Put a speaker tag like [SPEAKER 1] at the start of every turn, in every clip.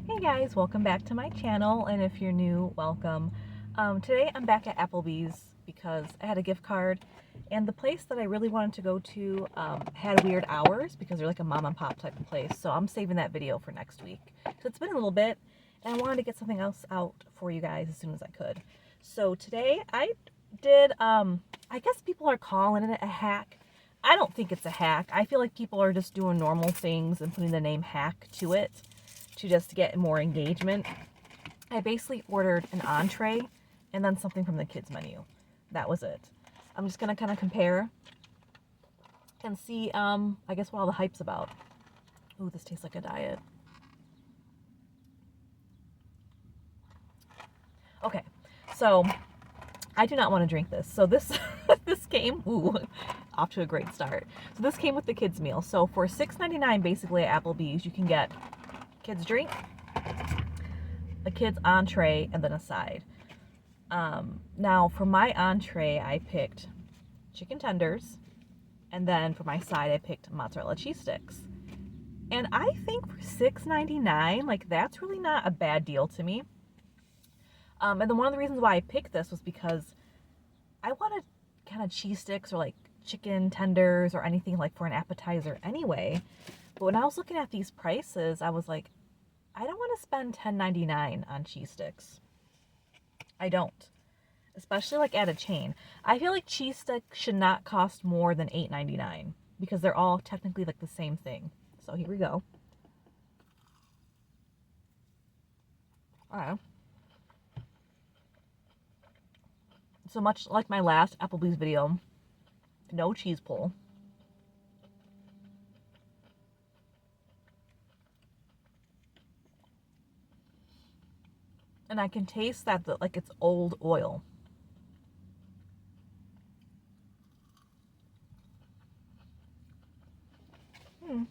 [SPEAKER 1] Hey guys, welcome back to my channel, and if you're new, welcome. Today I'm back at Applebee's because I had a gift card, and the place that I really wanted to go to had weird hours because they're like a mom and pop type of place, so I'm saving that video for next week. So it's been a little bit, and I wanted to get something else out for you guys as soon as I could. So today I did, I guess people are calling it a hack. I don't think it's a hack. I feel like people are just doing normal things and putting the name hack to it to just get more engagement. I basically ordered an entree and then something from the kids menu. That was it. I'm just gonna kind of compare and see, I guess, what all the hype's about. Ooh, this tastes like a diet. Okay, so I do not want to drink this. So this this came, ooh, off to a great start. So this came with the kids meal. So for $6.99 basically at Applebee's, you can get kids drink, a kids entree, and then a side. Now for my entree, I picked chicken tenders, and then for my side, I picked mozzarella cheese sticks. And I think for $6.99, like that's really not a bad deal to me. And then one of the reasons why I picked this was because I wanted kind of cheese sticks or like chicken tenders or anything like for an appetizer anyway. But when I was looking at these prices, I was like, I don't want to spend $10.99 on cheese sticks. I don't. Especially like at a chain. I feel like cheese sticks should not cost more than $8.99 because they're all technically like the same thing. So here we go. Alright. So much like my last Applebee's video, no cheese pull. And I can taste that like it's old oil. I'm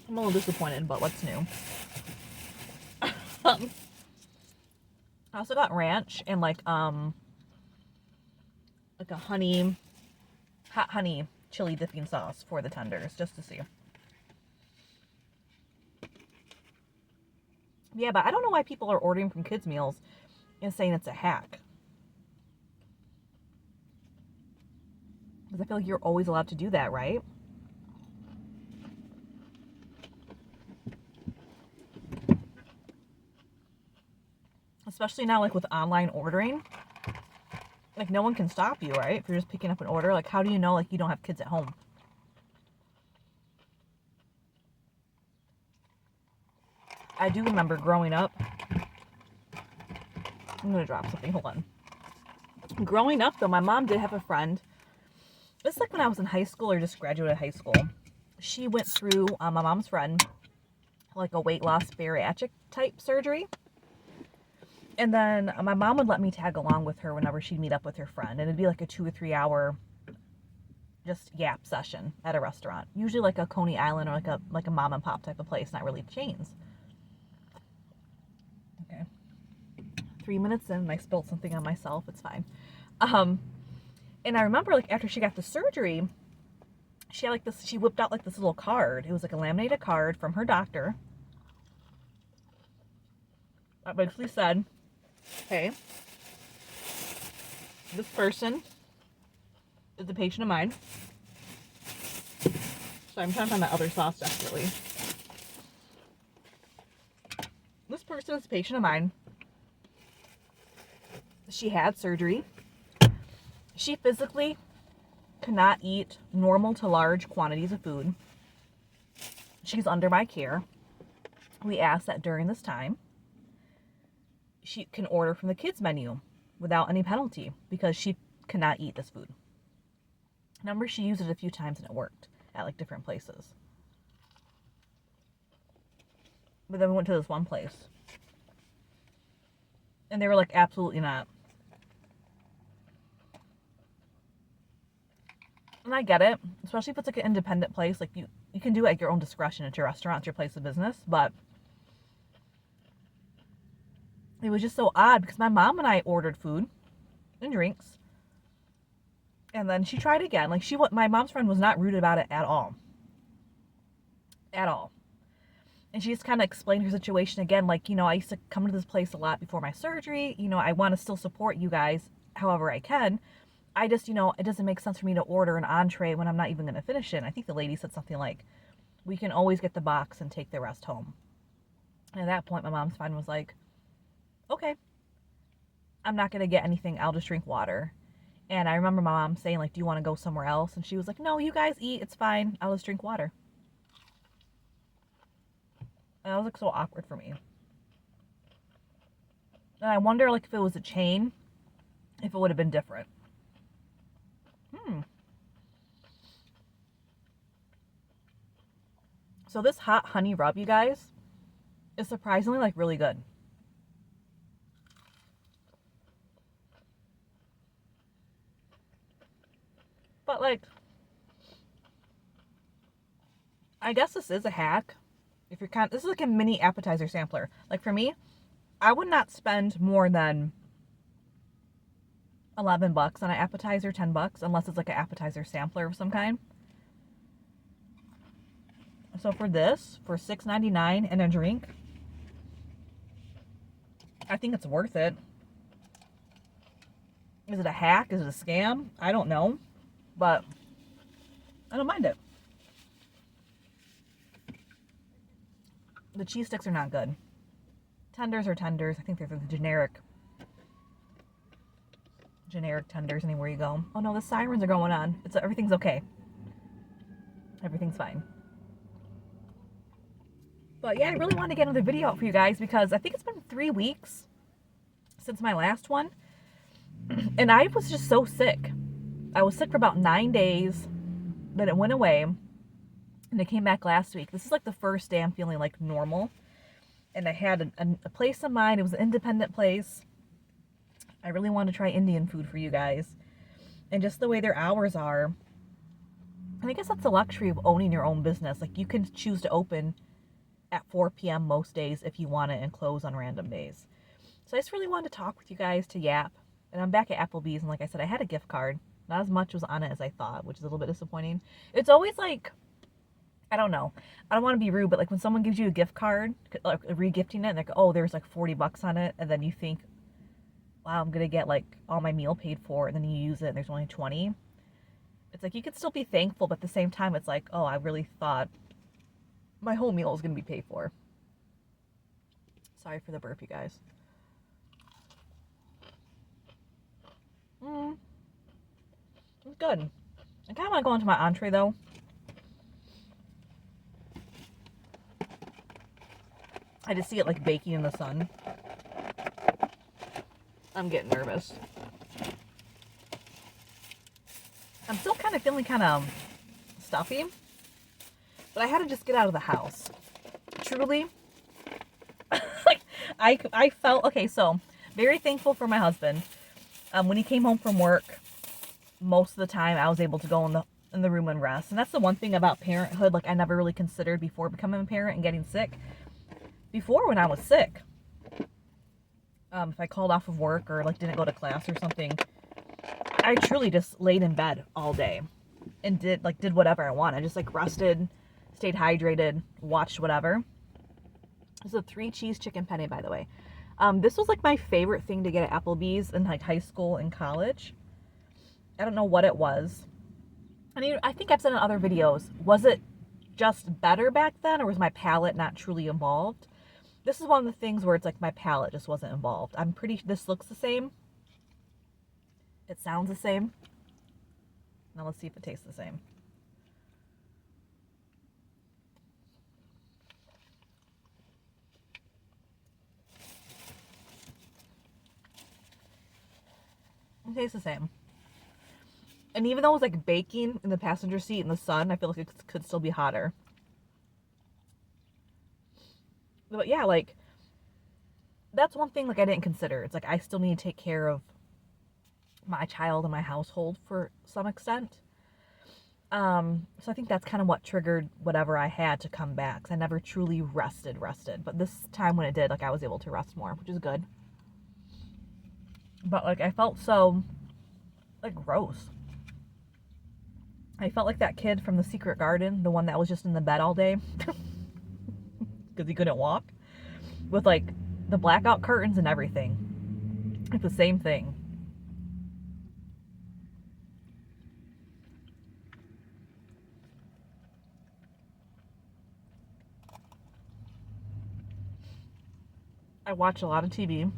[SPEAKER 1] a little disappointed, but what's new? I also got ranch and like a hot honey chili dipping sauce for the tenders, just to see. Yeah, but I don't know why people are ordering from kids meals and saying it's a hack. Because I feel like you're always allowed to do that, right? Especially now, like with online ordering. Like no one can stop you, right? If you're just picking up an order, like how do you know like you don't have kids at home? I do remember growing up. I'm gonna drop something. Hold on. Growing up, though, my mom did have a friend. It's like when I was in high school or just graduated high school. She went through, my mom's friend, like a weight loss bariatric type surgery. And then my mom would let me tag along with her whenever she'd meet up with her friend. And it'd be like a 2 or 3 hour just yap session at a restaurant. Usually like a Coney Island or like a mom and pop type of place, not really chains. Okay. 3 minutes in and I spilled something on myself. It's fine. And I remember like after she got the surgery, she had like this, she whipped out like this little card. It was like a laminated card from her doctor. That basically said, hey, this person is a patient of mine. So I'm trying to find that other sauce desperately. This person is a patient of mine. She had surgery. She physically cannot eat normal to large quantities of food. She's under my care. We ask that during this time, she can order from the kids menu without any penalty because she cannot eat this food. Remember, she used it a few times and it worked at like different places. But then we went to this one place and they were like, absolutely not. And I get it, especially if it's like an independent place. Like you can do it at your own discretion at your restaurant, at your place of business. But it was just so odd because my mom and I ordered food and drinks. And then she tried again. Like my mom's friend was not rude about it at all. At all. And she just kind of explained her situation again, like, you know, I used to come to this place a lot before my surgery. You know, I want to still support you guys however I can. I just, you know, it doesn't make sense for me to order an entree when I'm not even going to finish it. And I think the lady said something like, we can always get the box and take the rest home. And at that point, my mom's fine was like, okay, I'm not going to get anything. I'll just drink water. And I remember my mom saying, like, do you want to go somewhere else? And she was like, no, you guys eat. It's fine. I'll just drink water. And that was like so awkward for me. And I wonder, like, if it was a chain, if it would have been different. So this hot honey rub, you guys, is surprisingly, like, really good. But, like, I guess this is a hack. If you're this is like a mini appetizer sampler. Like, for me, I would not spend more than $11 on an appetizer, $10, unless it's like an appetizer sampler of some kind. So for this, for $6.99 and a drink, I think it's worth it. Is it a hack? Is it a scam? I don't know. But I don't mind it. The cheese sticks are not good. Tenders are tenders. I think they're the generic tenders anywhere you go. Oh no, the sirens are going on. Everything's okay. Everything's fine. But yeah, I really wanted to get another video out for you guys because I think it's been 3 weeks since my last one. And I was just so sick. I was sick for about 9 days. Then it went away. And it came back last week. This is like the first day I'm feeling like normal. And I had a place in mind. It was an independent place. I really wanted to try Indian food for you guys. And just the way their hours are. And I guess that's the luxury of owning your own business. Like, you can choose to open at 4 p.m. most days if you want it and close on random days. So I just really wanted to talk with you guys, to yap. And I'm back at Applebee's, and like I said, I had a gift card. Not as much was on it as I thought, which is a little bit disappointing. It's always like, I don't know. I don't want to be rude, but like when someone gives you a gift card, like re-gifting it, like, oh, there's like $40 on it, and then you think, wow, I'm gonna get like all my meal paid for, and then you use it and there's only 20. It's like you could still be thankful, but at the same time, it's like, oh, I really thought my whole meal was gonna be paid for. Sorry for the burp, you guys. It's good. I kind of want to go into my entree though. I just see it like baking in the sun. I'm getting nervous. I'm still kind of feeling kind of stuffy, but I had to just get out of the house. Truly, like I felt okay. So very thankful for my husband. When he came home from work, most of the time I was able to go in the room and rest. And that's the one thing about parenthood, like I never really considered before becoming a parent and getting sick. Before, when I was sick, if I called off of work or like didn't go to class or something, I truly just laid in bed all day and did whatever I wanted. I just like rested, stayed hydrated, watched whatever. This is a 3 cheese chicken penne, by the way. This was like my favorite thing to get at Applebee's in like high school and college. I don't know what it was. I think I've said in other videos, was it just better back then, or was my palate not truly involved? This is one of the things where it's like my palate just wasn't involved. I'm pretty, this looks the same. It sounds the same. Now let's see if it tastes the same. It tastes the same. And even though it was like baking in the passenger seat in the sun, I feel like it could still be hotter. But yeah, like, that's one thing like I didn't consider. It's like I still need to take care of my child and my household for some extent. So I think that's kind of what triggered whatever I had to come back. 'Cause I never truly rested. But this time when it did, like I was able to rest more, which is good. But like I felt so like gross. I felt like that kid from The Secret Garden, the one that was just in the bed all day. because he couldn't walk, with like the blackout curtains and everything. It's the same thing. I watch a lot of TV,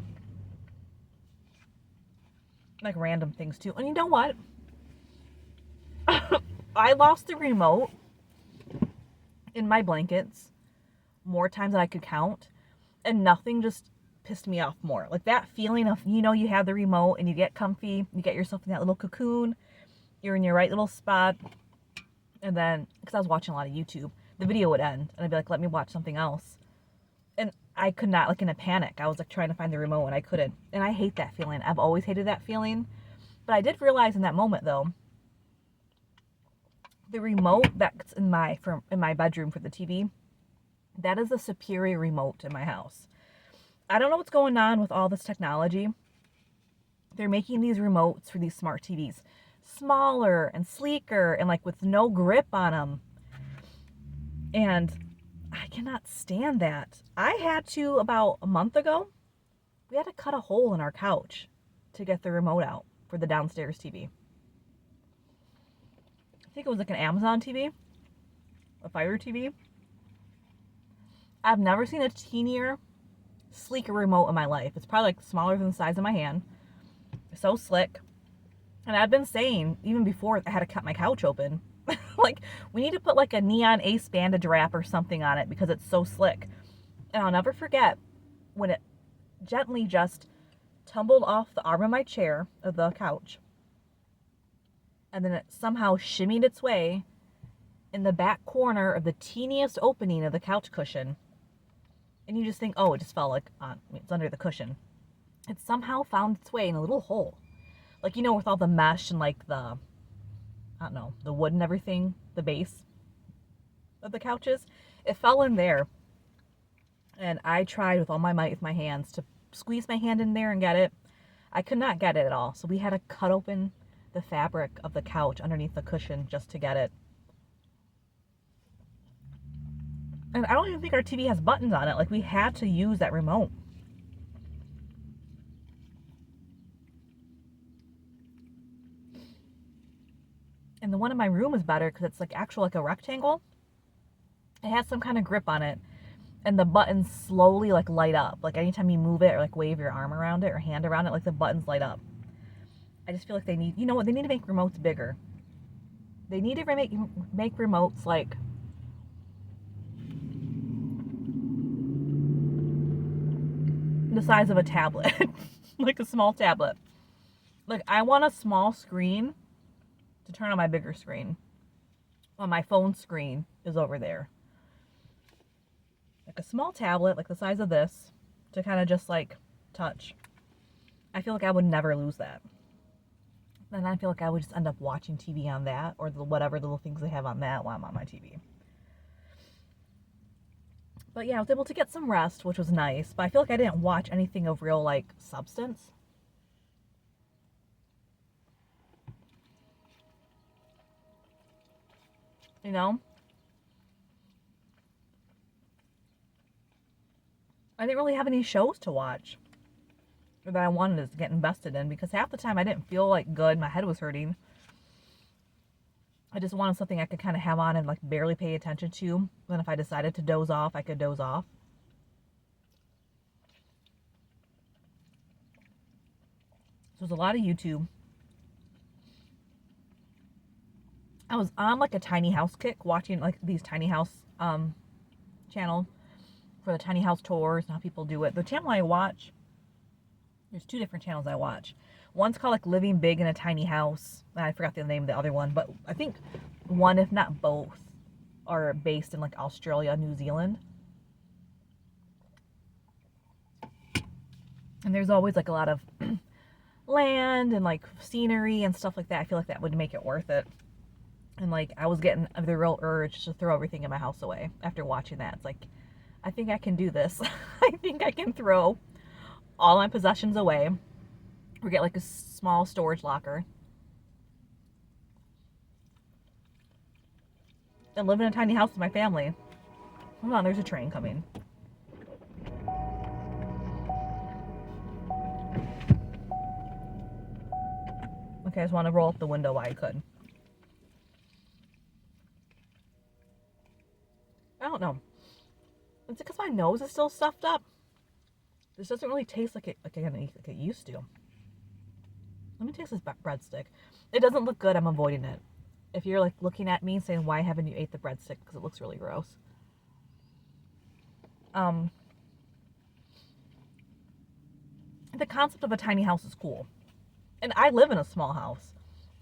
[SPEAKER 1] like random things too. And you know what? I lost the remote in my blankets more times than I could count, and nothing just pissed me off more. Like that feeling of, you know, you have the remote and you get comfy, you get yourself in that little cocoon, you're in your right little spot, and then, because I was watching a lot of YouTube, the video would end, and I'd be like, let me watch something else. And I could not, like in a panic, I was like trying to find the remote and I couldn't. And I hate that feeling. I've always hated that feeling. But I did realize in that moment though, the remote that's in my bedroom for the TV, that is a superior remote in my house. I don't know what's going on with all this technology. They're making these remotes for these smart TVs smaller and sleeker and like with no grip on them. And I cannot stand that. I had to, about a month ago, we had to cut a hole in our couch to get the remote out for the downstairs TV. I think it was like an Amazon TV, a Fire TV. I've never seen a teenier, sleeker remote in my life. It's probably like smaller than the size of my hand. So slick. And I've been saying, even before I had to cut my couch open, like, we need to put like a neon ace bandage wrap or something on it because it's so slick. And I'll never forget when it gently just tumbled off the arm of my chair, of the couch, and then it somehow shimmied its way in the back corner of the teeniest opening of the couch cushion. And you just think, oh, it just fell like on, it's under the cushion. It somehow found its way in a little hole. Like, you know, with all the mesh and like the, I don't know, the wood and everything, the base of the couches, it fell in there. And I tried with all my might with my hands to squeeze my hand in there and get it. I could not get it at all. So we had to cut open the fabric of the couch underneath the cushion just to get it. And I don't even think our TV has buttons on it. Like, we had to use that remote. And the one in my room is better because it's like actual like a rectangle. It has some kind of grip on it. And the buttons slowly like light up. Like anytime you move it or like wave your arm around it or hand around it, like the buttons light up. I just feel like they need, you know what, they need to make remotes bigger. They need to make remotes like the size of a tablet. Like a small tablet. Like, I want a small screen to turn on my bigger screen. Well, my phone screen is over there. Like a small tablet, like the size of this, to kind of just like touch. I feel like I would never lose that. Then I feel like I would just end up watching TV on that, or whatever little things they have on that while I'm on my TV. But yeah, I was able to get some rest, which was nice. But I feel like I didn't watch anything of real like substance. You know? I didn't really have any shows to watch that I wanted to get invested in because half the time I didn't feel like good. My head was hurting. I just wanted something I could kind of have on and like barely pay attention to. Then if I decided to doze off, I could doze off. So there's a lot of YouTube. I was on like a tiny house kick watching like these tiny house channel for the tiny house tours and how people do it. The channel I watch, there's two different channels I watch. One's called like Living Big in a Tiny House. I forgot the name of the other one, but I think one, if not both, are based in like Australia, New Zealand. And there's always like a lot of land and like scenery and stuff like that. I feel like that would make it worth it. And like I was getting the real urge to throw everything in my house away after watching that. It's like, I think I can do this. I think I can throw all my possessions away or get like a small storage locker and live in a tiny house with my family. Hold on, there's a train coming. Okay, I just want to roll up the window while I could. I don't know. Is it because my nose is still stuffed up? This doesn't really taste like it used to. Let me taste this breadstick. It doesn't look good. I'm avoiding it. If you're like looking at me and saying, why haven't you ate the breadstick? Because it looks really gross. The concept of a tiny house is cool. And I live in a small house.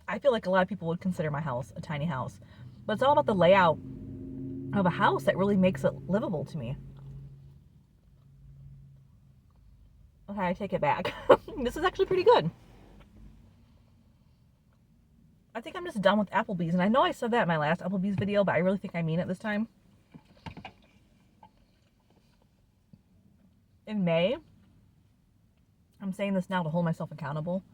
[SPEAKER 1] I feel like a lot of people would consider my house a tiny house. But it's all about the layout of a house that really makes it livable to me. Okay, I take it back. This is actually pretty good. I think I'm just done with Applebee's. And I know I said that in my last Applebee's video, but I really think I mean it this time. In May, I'm saying this now to hold myself accountable,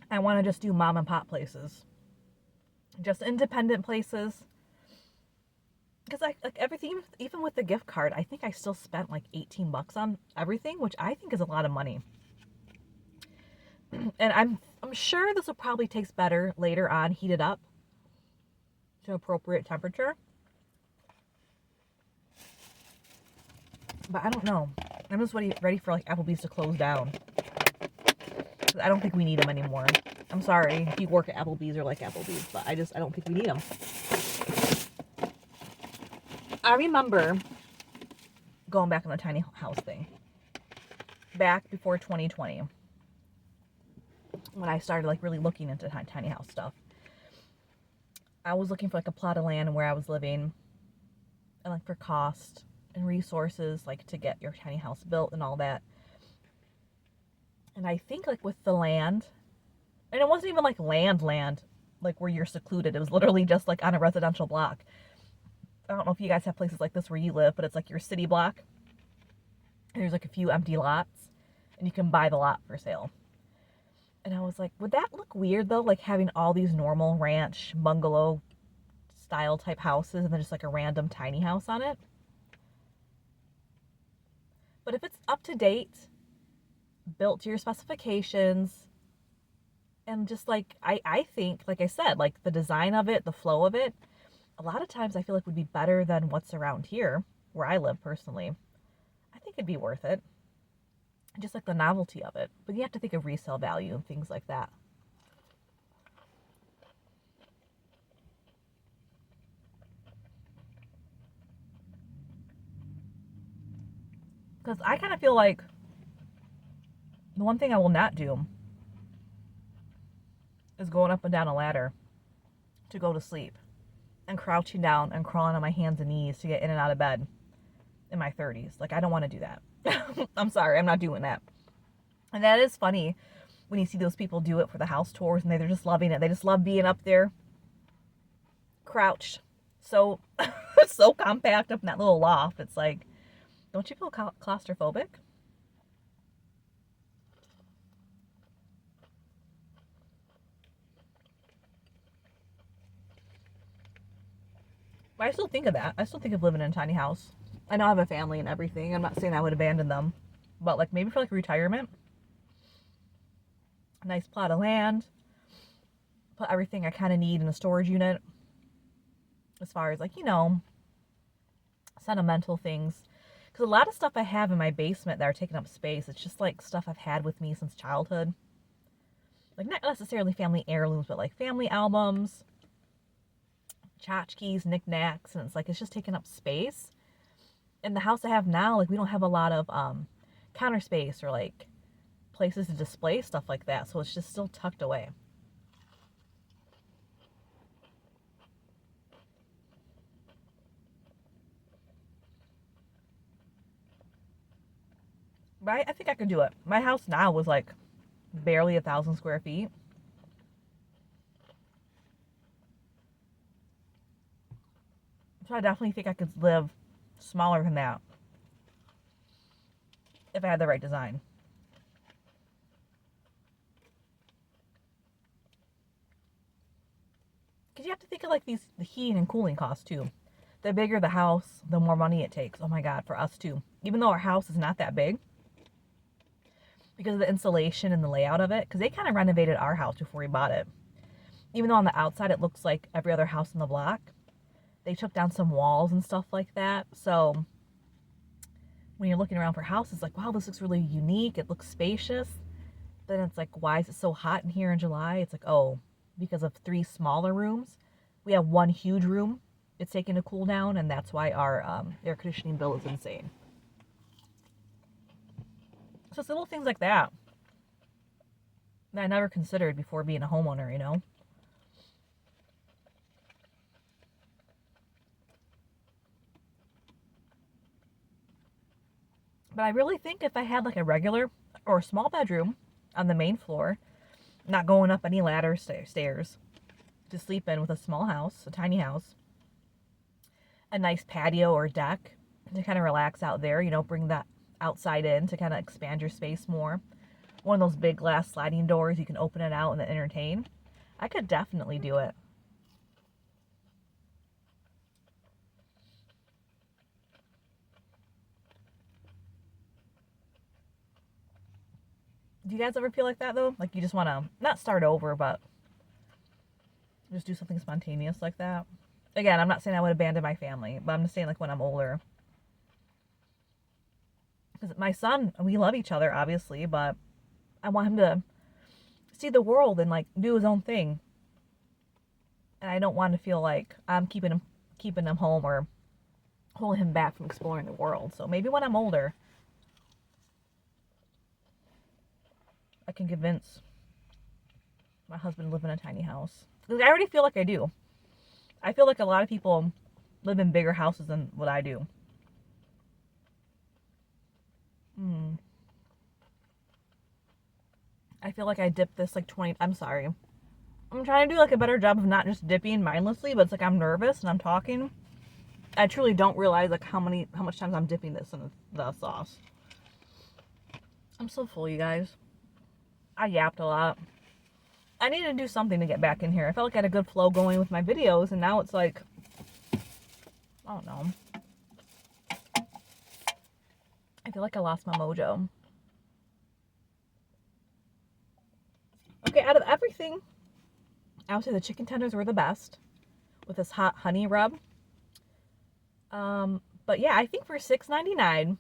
[SPEAKER 1] I want to just do mom and pop places. Just independent places. Because like everything, even with the gift card, I think I still spent like 18 bucks on everything, which I think is a lot of money. And I'm sure this will probably taste better later on, heated up to appropriate temperature. But I don't know. I'm just ready for like Applebee's to close down. I don't think we need them anymore. I'm sorry if you work at Applebee's or like Applebee's, but I don't think we need them. I remember going back on the tiny house thing. Back before 2020. When I started like really looking into tiny house stuff. I was looking for like a plot of land where I was living. And like for cost and resources like to get your tiny house built and all that. And I think like with the land, and it wasn't even like land, like where you're secluded. It was literally just like on a residential block. I don't know if you guys have places like this where you live, but it's like your city block. And there's like a few empty lots and you can buy the lot for sale. And I was like, would that look weird though? Like having all these normal ranch, bungalow style type houses and then just like a random tiny house on it. But if it's up to date, built to your specifications, and just like I think, like I said, like the design of it, the flow of it, a lot of times I feel like would be better than what's around here where I live personally. I think it'd be worth it. Just like the novelty of it. But you have to think of resale value and things like that. Because I kind of feel like the one thing I will not do is going up and down a ladder to go to sleep and crouching down and crawling on my hands and knees to get in and out of bed in my 30s. Like, I don't want to do that. I'm sorry, I'm not doing that. And that is funny when you see those people do it for the house tours and they're just loving it. They just love being up there, crouched, so so compact up in that little loft. It's like, don't you feel claustrophobic? But I still think of that. I still think of living in a tiny house. I know I have a family and everything. I'm not saying I would abandon them. But like maybe for like retirement. A nice plot of land. Put everything I kind of need in a storage unit. As far as like, you know, sentimental things. Because a lot of stuff I have in my basement that are taking up space, it's just like stuff I've had with me since childhood. Like not necessarily family heirlooms, but like family albums. Tchotchkes, knickknacks, and it's like it's just taking up space. In the house I have now, like we don't have a lot of counter space or like places to display stuff like that, so it's just still tucked away. But I think I could do it. My house now was like barely 1,000 square feet. So I definitely think I could live smaller than that if I had the right design. Because you have to think of like the heating and cooling costs too. The bigger the house, the more money it takes. Oh my God, for us too. Even though our house is not that big, because of the insulation and the layout of it, because they kind of renovated our house before we bought it. Even though on the outside it looks like every other house in the block, they took down some walls and stuff like that. So when you're looking around for houses, like, wow, this looks really unique. It looks spacious. Then it's like, why is it so hot in here in July? It's like, oh, because of 3 smaller rooms. We have 1 huge room. It's taking to cool down, and that's why our air conditioning bill is insane. So it's little things like that that I never considered before being a homeowner, you know? But I really think if I had like a regular or a small bedroom on the main floor, not going up any ladder stairs, to sleep in with a small house, a tiny house, a nice patio or deck to kind of relax out there, you know, bring that outside in to kind of expand your space more. One of those big glass sliding doors, you can open it out and then entertain. I could definitely do it. Do you guys ever feel like that though? Like you just want to not start over, but just do something spontaneous like that? Again, I'm not saying I would abandon my family, but I'm just saying like when I'm older. Because my son, we love each other obviously, but I want him to see the world and like do his own thing. And I don't want to feel like I'm keeping him home or holding him back from exploring the world. So maybe when I'm older, I can convince my husband to live in a tiny house. Because I already feel like I do. I feel like a lot of people live in bigger houses than what I do. I feel like I dipped this like 20. I'm sorry. I'm trying to do like a better job of not just dipping mindlessly, but it's like I'm nervous and I'm talking. I truly don't realize like how much times I'm dipping this in the sauce. I'm so full, you guys. I yapped a lot. I needed to do something to get back in here. I felt like I had a good flow going with my videos, and now it's like, I don't know. I feel like I lost my mojo. Okay, out of everything, I would say the chicken tenders were the best with this hot honey rub. But yeah, I think for $6.99,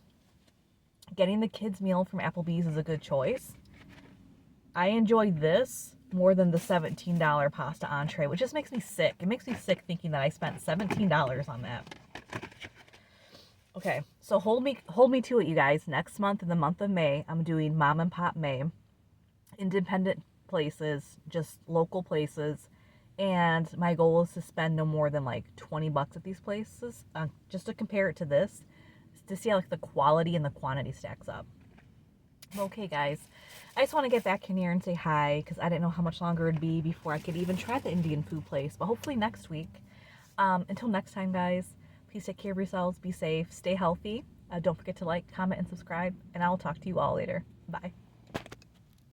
[SPEAKER 1] getting the kids meal from Applebee's is a good choice. I enjoyed this more than the $17 pasta entree, which just makes me sick. It makes me sick thinking that I spent $17 on that. Okay, so hold me to it, you guys. Next month, in the month of May, I'm doing Mom and Pop May. Independent places, just local places. And my goal is to spend no more than like $20 at these places, just to compare it to this, to see how like the quality and the quantity stacks up. Okay, guys, I just want to get back in here and say hi because I didn't know how much longer it'd be before I could even try the Indian food place, but hopefully next week. Until next time, guys, please take care of yourselves, be safe, stay healthy. Don't forget to like, comment, and subscribe, and I'll talk to you all later. Bye.